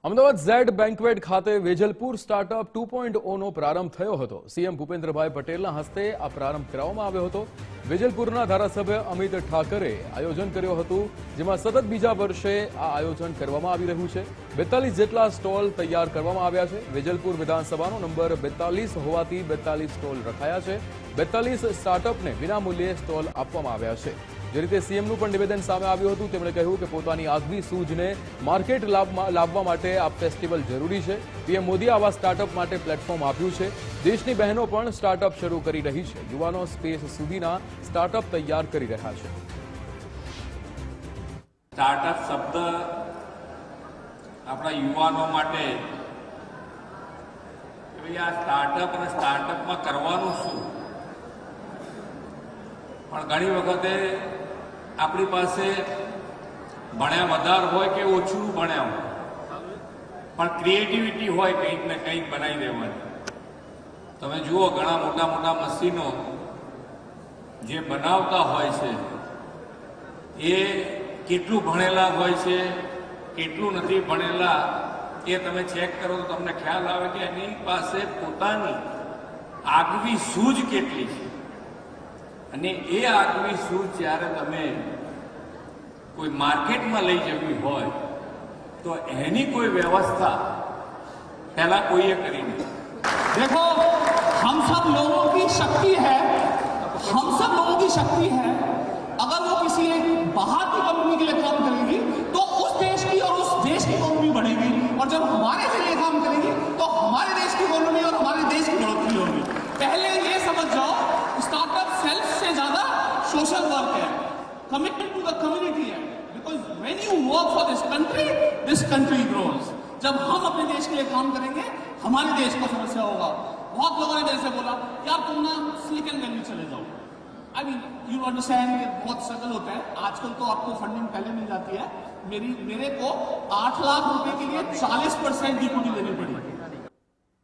Ahmedabad Z banquet ખાતે Vejalpur startup 2.0નો પ્રારંભ થયો હતો। સીએમ ભૂપેન્દ્રભાઈ પટેલના હસ્તે આ પ્રારંભ કરવામાં આવ્યો હતો। વેજલપુરના ધારાસભ્ય અમિત ઠાકરે આયોજન કર્યું હતું, જેમાં સતત બીજા વર્ષે આ આયોજન કરવામાં આવી રહ્યું છે। 42 જેટલા સ્ટોલ તૈયાર કરવામાં આવ્યા છે। વેજલપુર વિધાનસભાનો નંબર 42 હોવાથી 42 સ્ટોલ રખાયા છે। 42 સ્ટાર્ટઅપને વિનામૂલ્યે સ્ટોલ આપવામાં આવ્યા છે। જે રીતે સીએમનું પણ નિવેદન સામે આવ્યું હતું, તેમણે કહ્યું કે પોતાની આગવી સૂઝને માર્કેટ લાવવા માટે આ ફેસ્ટિવલ જરૂરી છે। પીએમ મોદીએ આવા સ્ટાર્ટઅપ માટે પ્લેટફોર્મ આપ્યું છે। દેશની બહેનો પણ સ્ટાર્ટઅપ શરૂ કરી રહી છે। યુવાનો સ્પેસ સુધીના સ્ટાર્ટઅપ તૈયાર કરી રહ્યા છે। સ્ટાર્ટઅપ શબ્દ આપણા યુવાનો માટે આ સ્ટાર્ટઅપ અને સ્ટાર્ટઅપમાં કરવાનું શું, પણ ઘણી વખતે આપણી પાસે ભણ્યા વધારે હોય કે ઓછું ભણ્યા હોય, પણ ક્રિએટિવિટી હોય કંઈક ને કંઈક બનાવી દેવાની। તમે જુઓ ઘણા મોટા મોટા મશીનો જે બનાવતા હોય છે એ કેટલું ભણેલા હોય છે, કેટલું નથી ભણેલા એ તમે ચેક કરો તો તમને ખ્યાલ આવે કે એની પાસે પોતાની આગવી સૂઝ કેટલી છે। અને એ આગવી સૂઝ જ્યારે તમે કોઈ માર્કેટમાં લઈ જવી હોય તો એની કોઈ વ્યवस्था पहला कोई करी नहीं। देखो, हम सब लोगों की शक्ति है, हम सब लोगों की शक्ति है। अगर वो किसी बाहर की कंपनी के लिए काम करेगी तो उस देश की और उस देश की इकोनॉमी बढ़ेगी, और जब हमारे के लिए काम करेगी तो हमारे देश की इकोनॉमी और हमारे देश की बढ़ोतरी होगी। पहले ये समझ जाओ, स्टार्टअप सेल्फ से ज्यादा सोशल वर्क है, कमिटमेंट टू द कम्युनिटी है। Because when you work for this country grows. जब हम अपने देश के लिए काम करेंगे हमारे देश को समस्या होगा। बहुत लोगों ने मेरे से बोला यार तुम ना सिलिकॉन वैली चले जाओ। आई मीन यू अंडरस्टैंड, बहुत स्ट्रगल होता है। आजकल तो आपको फंडिंग पहले मिल जाती है। मेरे को 8 लाख रुपए के लिए 40% इक्विटी देनी पड़ी।